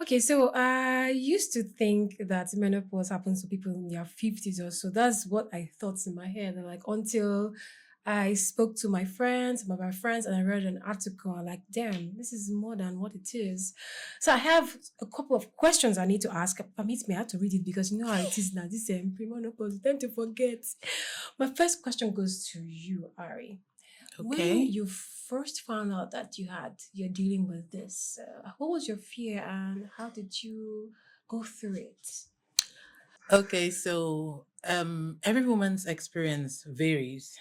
Okay, so I used to think that menopause happens to people in their 50s or so. That's what I thought in my head. And like until I spoke to my friends, and I read an article, I'm like, damn, this is more than what it is. So I have a couple of questions I need to ask. Permit me, I have to read it because you know how it is now. This premenopause, you tend to forget. My first question goes to you, Ari. When Okay. you first found out that you're dealing with this, what was your fear and how did you go through it? Okay, so every woman's experience varies.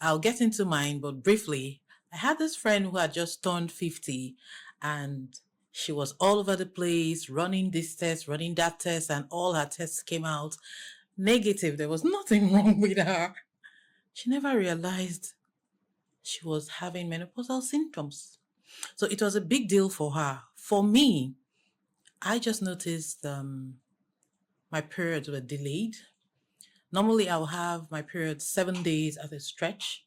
I'll get into mine, but briefly, I had this friend who had just turned 50 and she was all over the place running this test, running that test, and all her tests came out negative. There was nothing wrong with her. She never realized she was having menopausal symptoms. So it was a big deal for her. For me, I just noticed my periods were delayed. Normally, I'll have my period 7 days at a stretch.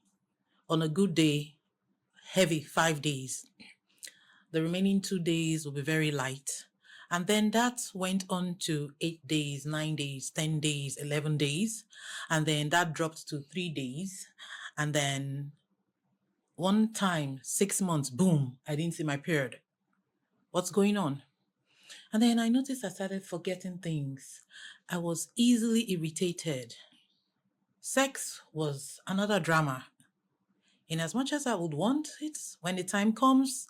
On a good day, heavy 5 days. The remaining 2 days will be very light. And then that went on to 8 days, 9 days, 10 days, 11 days. And then that dropped to 3 days. And then one time, 6 months, boom, I didn't see my period. What's going on? And then I noticed I started forgetting things. I was easily irritated. Sex was another drama. In as much as I would want it, when the time comes,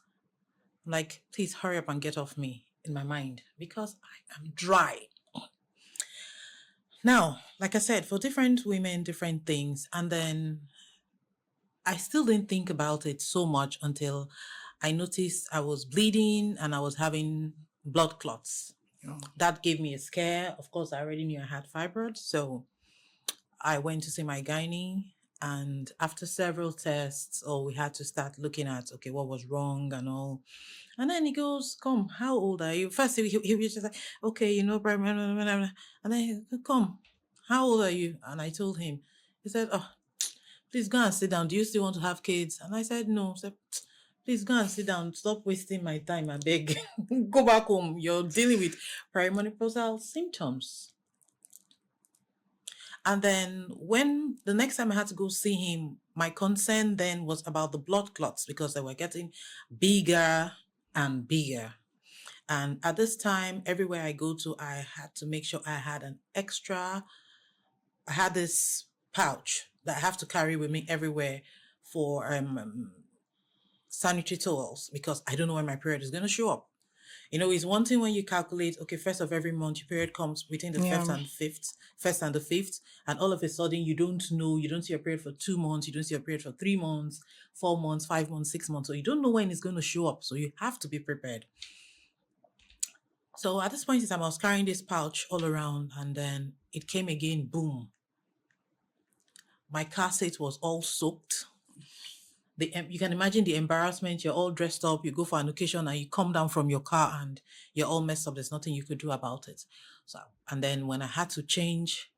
I'm like, please hurry up and get off me in my mind because I am dry. Now, like I said, for different women, different things. And then I still didn't think about it so much until I noticed I was bleeding and I was having blood clots. That gave me a scare. Of course, I already knew I had fibroids. So I went to see my gynae, and after several tests, we had to start looking at okay, what was wrong and all. And then he goes, "Come, how old are you?" First, he was just like, "Okay, blah, blah, blah, blah, blah." And then he goes, "Come, how old are you?" And I told him. He said, "Oh, please go and sit down. Do you still want to have kids?" And I said, "No." He said, "Please go and sit down. Stop wasting my time. I beg. Go back home. You're dealing with perimenopausal symptoms." And then when the next time I had to go see him, my concern then was about the blood clots because they were getting bigger and bigger. And at this time, everywhere I go to, I had to make sure I had an extra, I had this pouch that I have to carry with me everywhere for sanitary towels because I don't know when my period is going to show up. It's one thing when you calculate, okay, first of every month, your period comes between the Yeah. first and the fifth, and all of a sudden you don't know, you don't see your period for 2 months, you don't see your period for 3 months, 4 months, 5 months, 6 months. So you don't know when it's going to show up. So you have to be prepared. So at this point in time, I was carrying this pouch all around, and then it came again, boom. My car seat was all soaked. You can imagine the embarrassment. You're all dressed up, you go for an occasion and you come down from your car and you're all messed up. There's nothing you could do about it. So, and then when I had to change,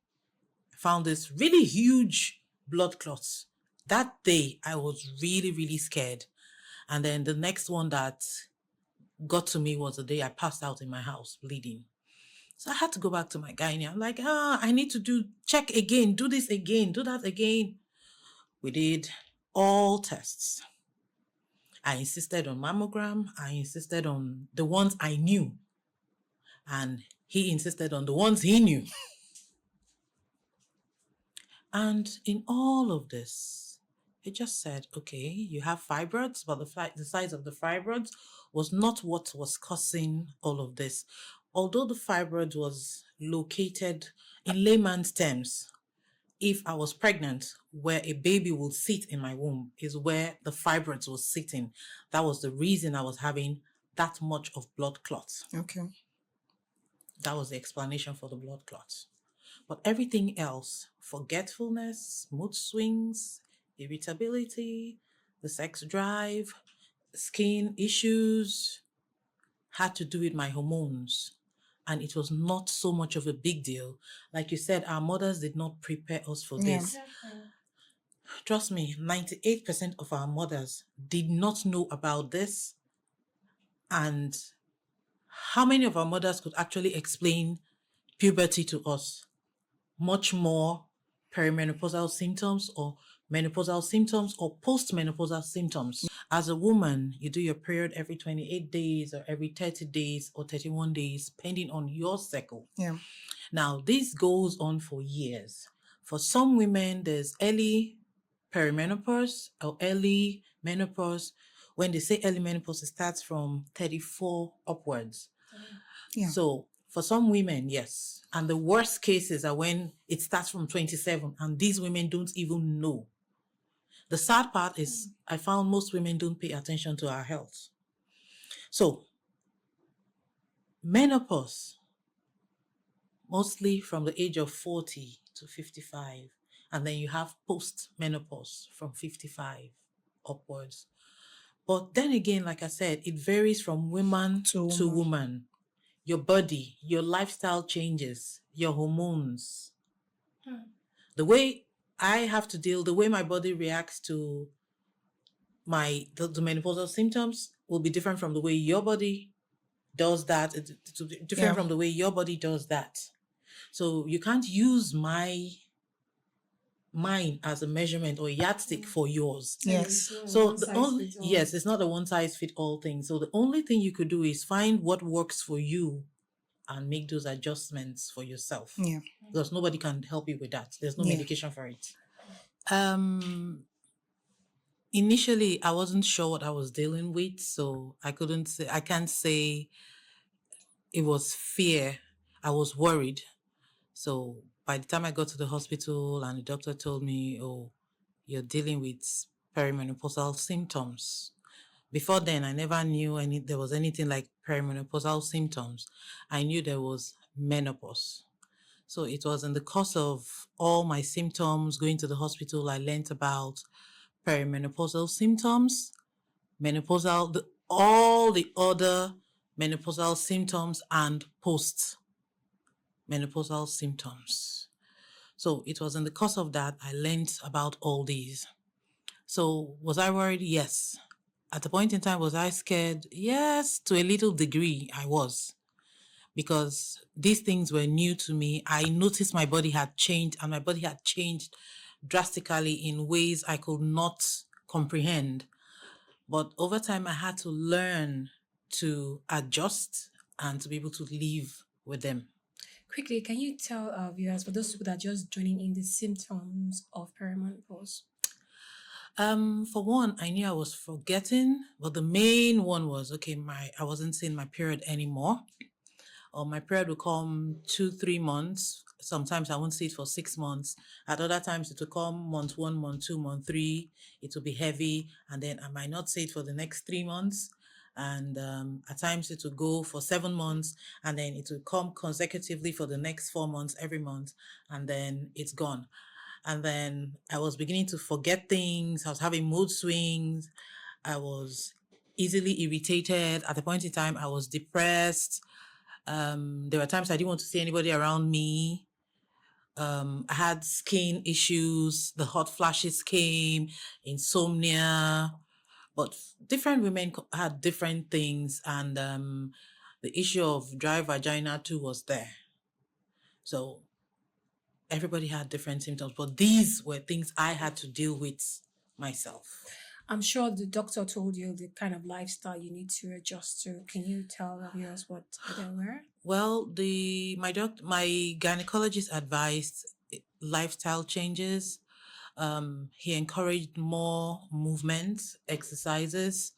I found this really huge blood clots. That day, I was really, really scared. And then the next one that got to me was the day I passed out in my house bleeding. So I had to go back to my gynae. I'm like, I need to check again, do this again, do that again. We did all tests. I insisted on mammogram. I insisted on the ones I knew. And he insisted on the ones he knew. And in all of this, he just said, okay, you have fibroids, but the size of the fibroids was not what was causing all of this. Although the fibroid was located in layman's terms, if I was pregnant, where a baby would sit in my womb is where the fibroids was sitting. That was the reason I was having that much of blood clots. Okay. That was the explanation for the blood clots. But everything else, forgetfulness, mood swings, irritability, the sex drive, skin issues, had to do with my hormones. And it was not so much of a big deal. Like you said, our mothers did not prepare us for Yeah. this. Trust me, 98% of our mothers did not know about this. And how many of our mothers could actually explain puberty to us? Much more perimenopausal symptoms or menopausal symptoms or postmenopausal symptoms. As a woman, you do your period every 28 days or every 30 days or 31 days, depending on your cycle. Yeah. Now, this goes on for years. For some women, there's early perimenopause or early menopause. When they say early menopause, it starts from 34 upwards. Yeah. So for some women, yes. And the worst cases are when it starts from 27 and these women don't even know. The sad part is I found most women don't pay attention to our health. So menopause, mostly from the age of 40 to 55. And then you have post-menopause from 55 upwards. But then again, like I said, it varies from woman to woman. Your body, your lifestyle changes, your hormones. The way I have to deal, the way my body reacts to the menopausal symptoms will be different from the way your body does that. It's different from the way your body does that. So you can't use mine as a measurement or yardstick for yours. Yes. So yes, it's not a one size fit all thing. So the only thing you could do is find what works for you and make those adjustments for yourself. Yeah. Because nobody can help you with that. There's no Yeah. medication for it. Initially I wasn't sure what I was dealing with, so I can't say it was fear. I was worried. So by the time I got to the hospital and the doctor told me, oh, you're dealing with perimenopausal symptoms. Before then, I never knew there was anything like perimenopausal symptoms. I knew there was menopause. So it was in the course of all my symptoms going to the hospital, I learned about perimenopausal symptoms, all the other menopausal symptoms and post-menopausal symptoms. So it was in the course of that I learned about all these. So was I worried? Yes. At a point in time, was I scared? Yes, to a little degree, I was. Because these things were new to me. I noticed my body had changed, and my body had changed drastically in ways I could not comprehend. But over time, I had to learn to adjust and to be able to live with them. Quickly, can you tell our viewers, for those people that are just joining in, the symptoms of perimenopause? For one, I knew I was forgetting, but the main one was I wasn't seeing my period anymore. Or my period would come 2-3 months. Sometimes I won't see it for 6 months. At other times it will come month 1, month 2, month 3. It will be heavy, and then I might not see it for the next 3 months. And at times it will go for 7 months, and then it will come consecutively for the next 4 months every month, and then it's gone. And then I was beginning to forget things. I was having mood swings. I was easily irritated. At a point in time, I was depressed. There were times I didn't want to see anybody around me. I had skin issues. The hot flashes came, insomnia. But different women had different things. And the issue of dry vagina too was there. So everybody had different symptoms, but these were things I had to deal with myself. I'm sure the doctor told you the kind of lifestyle you need to adjust to. Can you tell our viewers what they were? Well, my gynecologist advised lifestyle changes. He encouraged more movement, exercises,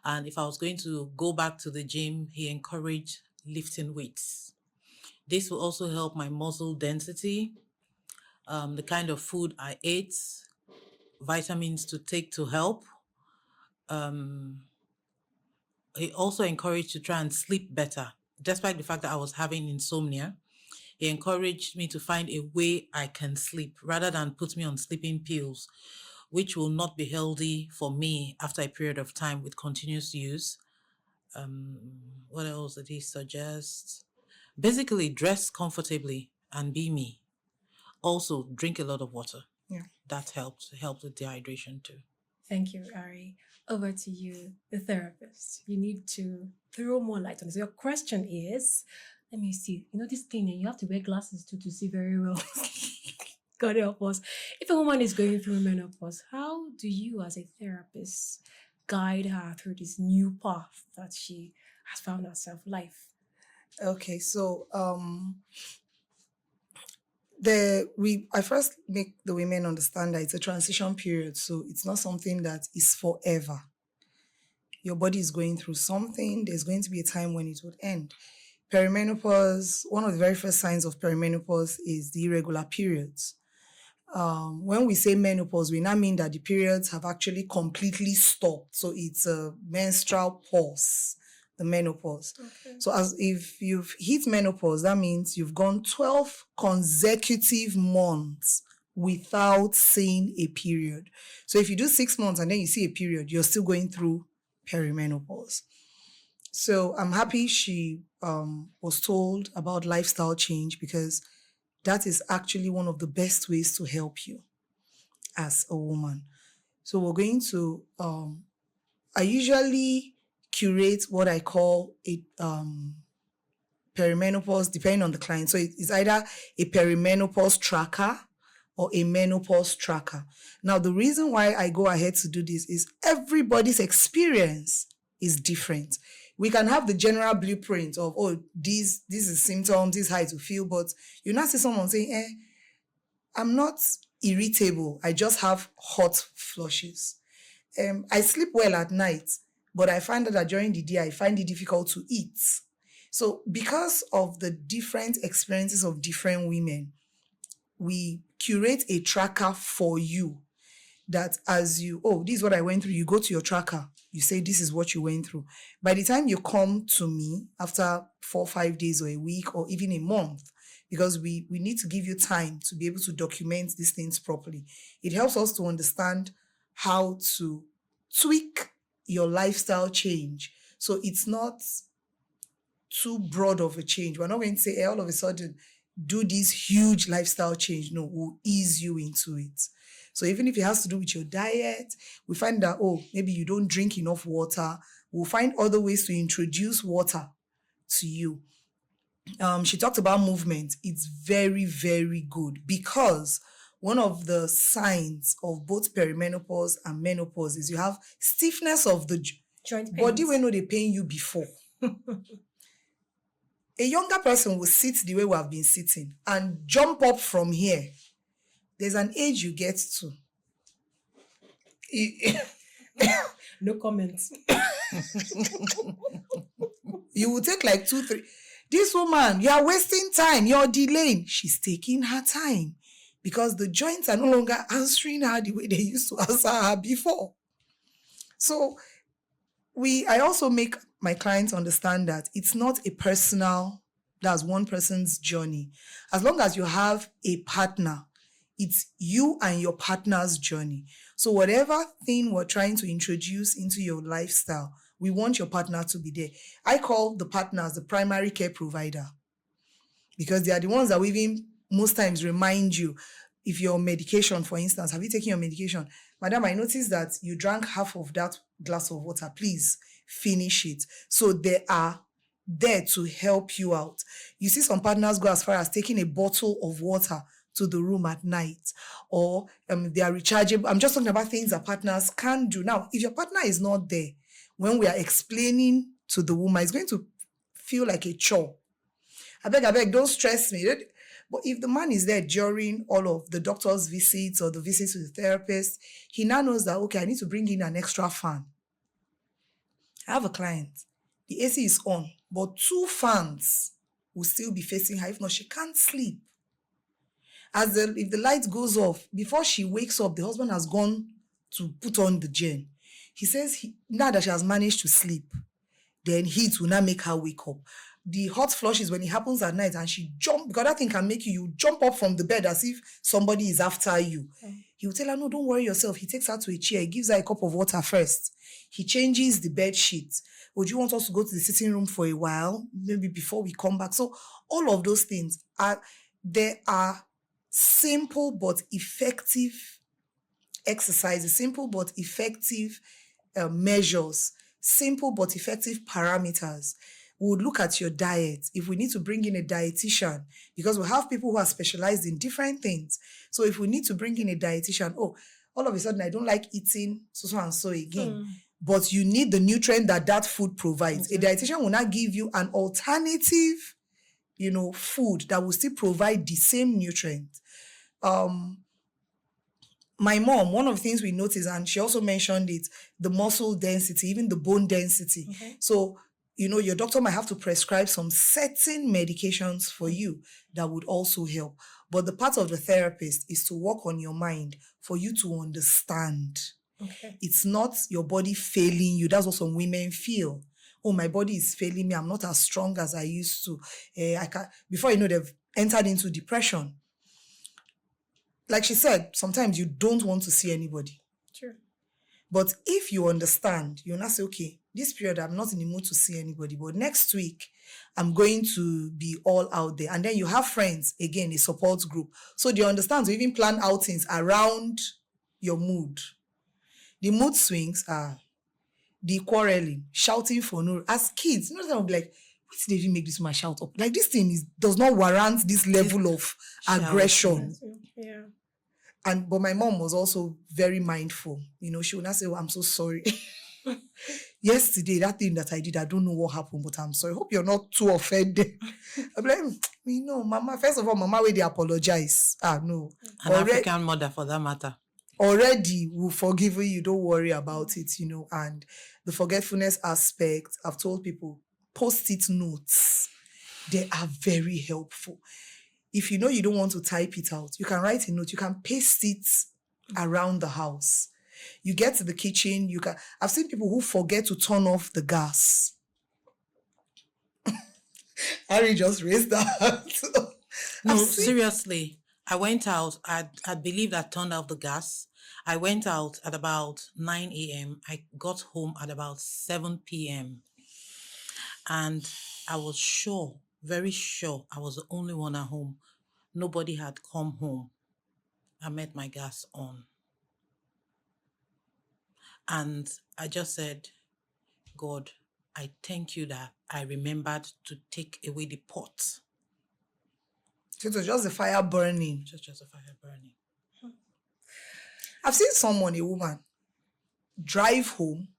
and if I was going to go back to the gym, he encouraged lifting weights. This will also help my muscle density, the kind of food I ate, vitamins to take to help. He also encouraged to try and sleep better, despite the fact that I was having insomnia. He encouraged me to find a way I can sleep rather than put me on sleeping pills, which will not be healthy for me after a period of time with continuous use. What else did he suggest? Basically, dress comfortably and be me. Also, drink a lot of water. Yeah. That helped with dehydration too. Thank you, Ari. Over to you, the therapist. You need to throw more light on this. Your question is, let me see. You know this thing, and you have to wear glasses to see very well. God help us. If a woman is going through menopause, how do you, as a therapist, guide her through this new path that she has found herself life? Okay, so I first make the women understand that it's a transition period, so it's not something that is forever. Your body is going through something. There's going to be a time when it would end. Perimenopause, one of the very first signs of perimenopause is the irregular periods. When we say menopause, we now mean that the periods have actually completely stopped. So it's a menstrual pause, the menopause. Okay. So as if you've hit menopause, that means you've gone 12 consecutive months without seeing a period. So if you do 6 months and then you see a period, you're still going through perimenopause. So I'm happy she was told about lifestyle change, because that is actually one of the best ways to help you as a woman. So we're going to, I usually curate what I call a perimenopause, depending on the client. So it's either a perimenopause tracker or a menopause tracker. Now, the reason why I go ahead to do this is everybody's experience is different. We can have the general blueprint of, oh, this is symptoms, this is how to feel, but you not see someone saying, I'm not irritable, I just have hot flushes. I sleep well at night, but I find that during the day, I find it difficult to eat. So because of the different experiences of different women, we curate a tracker for you, that as you, oh, this is what I went through, you go to your tracker, you say, this is what you went through. By the time you come to me after 4 or 5 days or a week or even a month, because we need to give you time to be able to document these things properly, it helps us to understand how to tweak your lifestyle change. So it's not too broad of a change. We're not going to say, hey, all of a sudden, do this huge lifestyle change. No, we'll ease you into it. So even if it has to do with your diet, we find that, oh, maybe you don't drink enough water, we'll find other ways to introduce water to you. She talked about movement. It's very, very good, because one of the signs of both perimenopause and menopause is you have stiffness of the Joint body pains. when no they pain you before. A younger person will sit the way we have been sitting and jump up from here. There's an age you get to. No comments. You will take like 2, 3. This woman, you are wasting time. You're delaying. She's taking her time because the joints are no longer answering her the way they used to answer her before. So I also make my clients understand that it's not a personal, that's one person's journey. As long as you have a partner, it's you and your partner's journey. So whatever thing we're trying to introduce into your lifestyle, we want your partner to be there. I call the partners the primary care provider, because they are the ones that will even most times remind you, if your medication, for instance, have you taken your medication? Madam, I noticed that you drank half of that glass of water. Please finish it. So they are there to help you out. You see some partners go as far as taking a bottle of water to the room at night, or they are rechargeable. I'm just talking about things that partners can do. Now, if your partner is not there, when we are explaining to the woman, it's going to feel like a chore. I beg, don't stress me. But if the man is there during all of the doctor's visits or the visits to the therapist, he now knows that, okay, I need to bring in an extra fan. I have a client, the AC is on, but 2 fans will still be facing her. If not, she can't sleep. If the light goes off, before she wakes up, the husband has gone to put on the gen. He says now that she has managed to sleep, then heat will not make her wake up. The hot flushes, when it happens at night and she jump, because that thing can make you jump up from the bed as if somebody is after you. Okay. He will tell her, no, don't worry yourself. He takes her to a chair. He gives her a cup of water first. He changes the bed sheet. Would you want us to go to the sitting room for a while? Maybe before we come back. So all of those things there are simple but effective exercises, simple but effective measures, simple but effective parameters. We would look at your diet. If we need to bring in a dietitian, because we have people who are specialized in different things. So if we need to bring in a dietitian, oh, all of a sudden I don't like eating so and so again. But you need the nutrient that food provides. Exactly. A dietitian will not give you an alternative, food that will still provide the same nutrient. My mom, one of the things we noticed, and she also mentioned it, the muscle density, even the bone density. Okay. So, your doctor might have to prescribe some certain medications for you that would also help. But the part of the therapist is to work on your mind for you to understand. Okay. It's not your body failing you. That's what some women feel. Oh, my body is failing me. I'm not as strong as I used to. I can't. Before you know, they've entered into depression. Like she said, sometimes you don't want to see anybody. Sure. But if you understand, you'll not say, okay, this period, I'm not in the mood to see anybody. But next week, I'm going to be all out there. And then you have friends, again, a support group. So they understand to even plan outings around your mood. The mood swings are the quarreling, shouting for no. As kids, I'm like, why did they even make this man shout up? Like, this thing does not warrant this level of aggression. Yeah. But my mom was also very mindful. She would not say, oh, I'm so sorry. Yesterday, that thing that I did, I don't know what happened, but I'm sorry. Hope you're not too offended. I'm like, no, Mama. First of all, Mama, where they apologize. No. An African mother, for that matter. Already, we've forgiven you. Don't worry about it, And the forgetfulness aspect, I've told people, post-it notes. They are very helpful. If you know you don't want to type it out, you can write a note. You can paste it around the house. You get to the kitchen, I've seen people who forget to turn off the gas. Harry just raised that. No, seriously. I went out. I believe I turned off the gas. I went out at about 9 a.m. I got home at about 7 p.m. And I was sure, very sure, I was the only one at home. Nobody had come home. I met my gas on. And I just said, God, I thank you that I remembered to take away the pot. So it was just the fire burning. Just the fire burning. I've seen someone, a woman, drive home,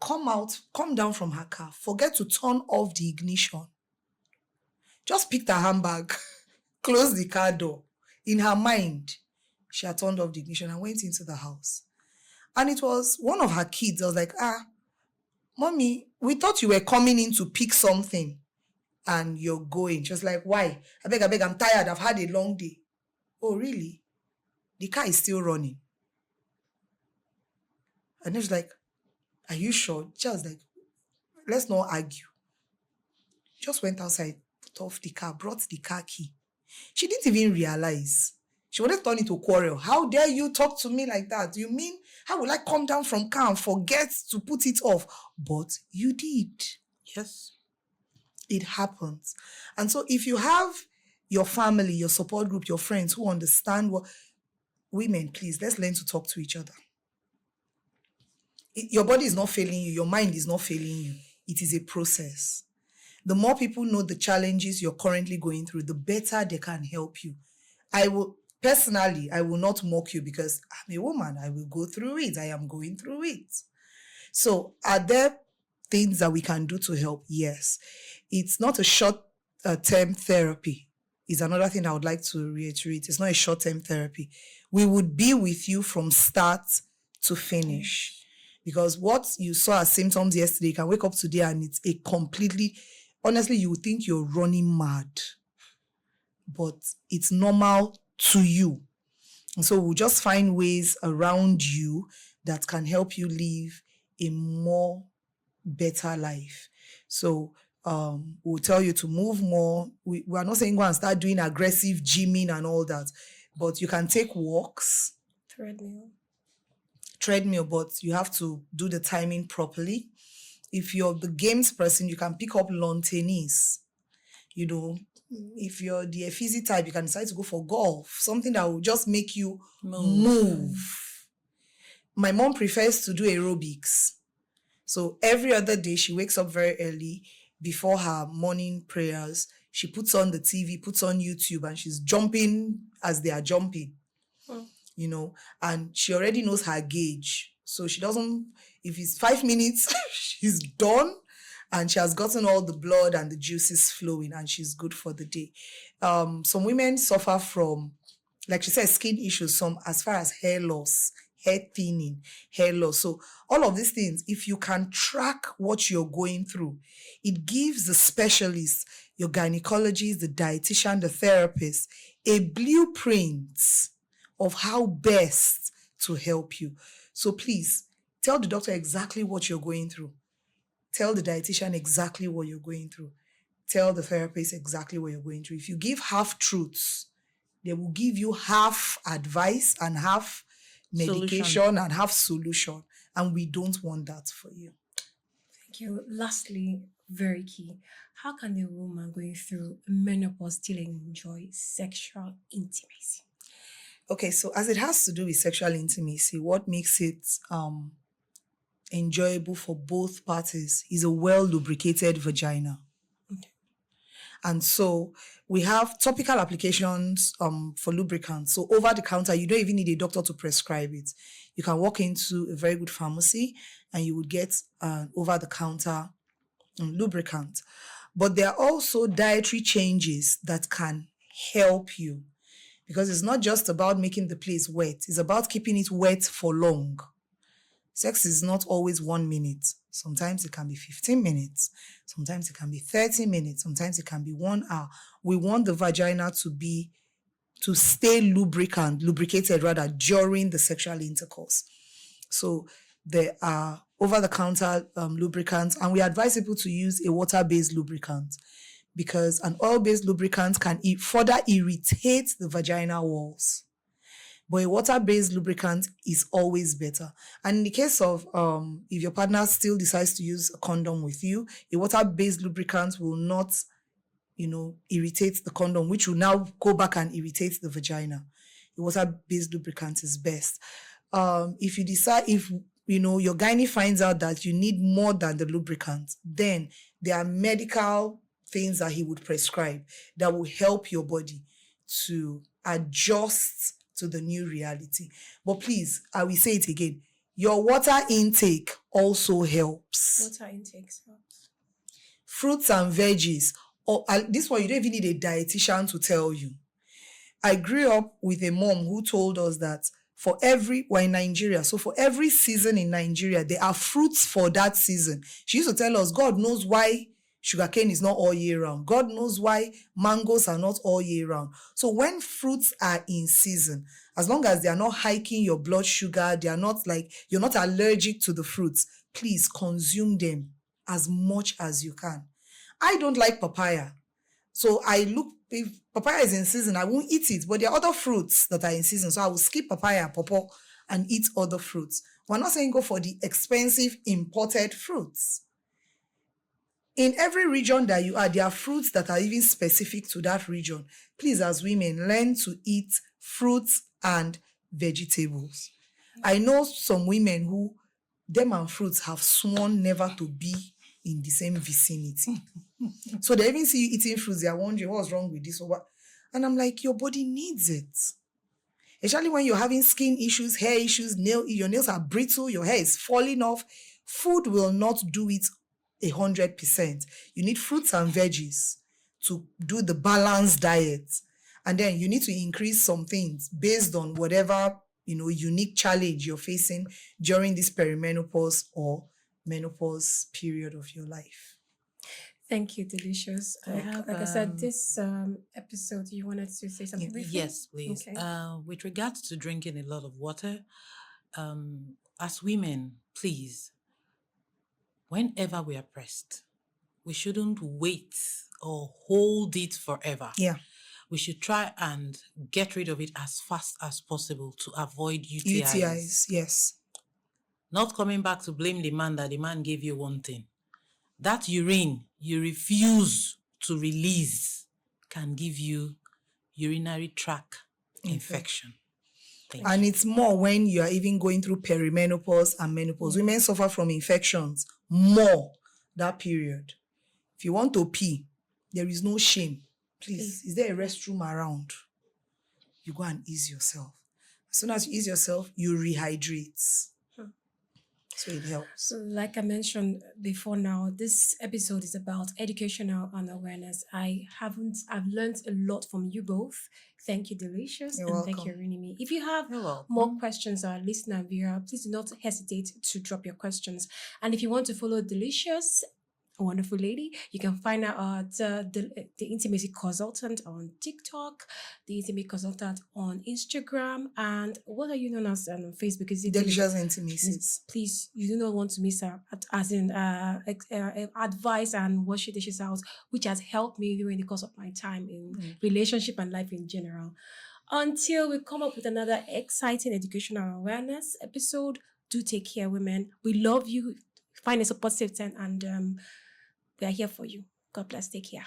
come down from her car, forget to turn off the ignition. Just picked her handbag, closed the car door. In her mind, she had turned off the ignition and went into the house. And it was one of her kids. I was like, Mommy, we thought you were coming in to pick something and you're going. She was like, why? I beg, I'm tired. I've had a long day. Oh, really? The car is still running. And she was like, are you sure? She was like, let's not argue. Just went outside, put off the car, brought the car key. She didn't even realize. She wanted to turn into a quarrel. How dare you talk to me like that? You mean, how will I come down from car and forget to put it off? But you did. Yes. It happens. And so if you have your family, your support group, your friends who understand women, please, let's learn to talk to each other. Your body is not failing you. Your mind is not failing you. It is a process. The more people know the challenges you're currently going through, the better they can help you. I will not mock you because I'm a woman. I will go through it. I am going through it. So are there things that we can do to help? Yes. It's not a short-term therapy. Is another thing I would like to reiterate. It's not a short-term therapy. We would be with you from start to finish. Because what you saw as symptoms yesterday, you can wake up today and it's a completely, honestly, you would think you're running mad. But it's normal to you. And so we'll just find ways around you that can help you live a more better life. So we'll tell you to move more. We are not saying go and start doing aggressive gymming and all that, but you can take walks. Treadmill, but you have to do the timing properly. If you're the games person, you can pick up lawn tennis. If you're the Ephesi type, you can decide to go for golf, something that will just make you move. My mom prefers to do aerobics. So every other day, she wakes up very early before her morning prayers. She puts on the TV, puts on YouTube, and she's jumping as they are jumping, and she already knows her gauge. So she doesn't, if it's 5 minutes, she's done, and she has gotten all the blood and the juices flowing, and she's good for the day. Some women suffer from, like she said, skin issues, some as far as hair loss, hair thinning, hair loss. So all of these things, if you can track what you're going through, it gives the specialist, your gynecologist, the dietitian, the therapist, a blueprint of how best to help you. So please tell the doctor exactly what you're going through. Tell the dietitian exactly what you're going through. Tell the therapist exactly what you're going through. If you give half truths, they will give you half advice and half medication and half solution. And we don't want that for you. Thank you. Lastly, very key. How can a woman going through menopause still enjoy sexual intimacy? Okay, so as it has to do with sexual intimacy, what makes it enjoyable for both parties is a well-lubricated vagina. Okay. And so we have topical applications for lubricants. So over the counter, you don't even need a doctor to prescribe it. You can walk into a very good pharmacy and you would get an over-the-counter lubricant. But there are also dietary changes that can help you, because it's not just about making the place wet. It's about keeping it wet for long. Sex is not always 1 minute. Sometimes it can be 15 minutes. Sometimes it can be 30 minutes. Sometimes it can be 1 hour. We want the vagina to stay lubricated during the sexual intercourse. So there are over-the-counter lubricants, and we advise people to use a water-based lubricant, because an oil-based lubricant can further irritate the vaginal walls. But a water-based lubricant is always better. And in the case of if your partner still decides to use a condom with you, a water-based lubricant will not, irritate the condom, which will now go back and irritate the vagina. A water-based lubricant is best. If you decide, your gynae finds out that you need more than the lubricant, then there are medical things that he would prescribe that will help your body to adjust to the new reality. But please, I will say it again, your water intake also helps. Water intake helps. Fruits and veggies. This one, you don't even need a dietitian to tell you. I grew up with a mom who told us that we're in Nigeria, so for every season in Nigeria, there are fruits for that season. She used to tell us, God knows why sugarcane is not all year round. God knows why mangoes are not all year round. So when fruits are in season, as long as they are not hiking your blood sugar, they are not you're not allergic to the fruits, please consume them as much as you can. I don't like papaya. So if papaya is in season, I won't eat it. But there are other fruits that are in season. So I will skip papaya, pawpaw, and eat other fruits. We're not saying go for the expensive imported fruits. In every region that you are, there are fruits that are even specific to that region. Please, as women, learn to eat fruits and vegetables. I know some women who, them and fruits have sworn never to be in the same vicinity. So they even see you eating fruits, they are wondering what's wrong with this or what. And I'm like, your body needs it. Especially when you're having skin issues, hair issues, your nails are brittle, your hair is falling off. Food will not do it 100%. You need fruits and veggies to do the balanced diet. And then you need to increase some things based on whatever, unique challenge you're facing during this perimenopause or menopause period of your life. Thank you, Delicious. Like I said, this episode, you wanted to say something briefly? Yes, please. Okay. With regards to drinking a lot of water, as women, please, whenever we are pressed, we shouldn't wait or hold it forever. Yeah. We should try and get rid of it as fast as possible to avoid UTIs. Yes. Not coming back to blame the man that the man gave you one thing. That urine you refuse to release can give you urinary tract infection. Thank And you. it's more when you are even going through perimenopause and menopause. Women suffer from infections more that period. If you want to pee, there is no shame. Please, is there a restroom around? You go and ease yourself. As soon as you ease yourself, you rehydrate. So it helps. So, like I mentioned before now, this episode is about educational and awareness. I've learned a lot from you both. Thank you, Delicious, You're and thank you, welcome. Arinimi. If you have You're welcome. more questions, our listener viewer, please do not hesitate to drop your questions. And if you want to follow Delicious, a wonderful lady, you can find her at the Intimacy Consultant on TikTok, the Intimacy Consultant on Instagram, and what are you known as on Facebook? Is it Delicious intimacies. Please, you do not want to miss her, as in advice and what she dishes out, which has helped me during the course of my time in relationship and life in general. Until we come up with another exciting educational awareness episode, do take care, women. We love you. Find a supportive tent, and we are here for you. God bless. Take care.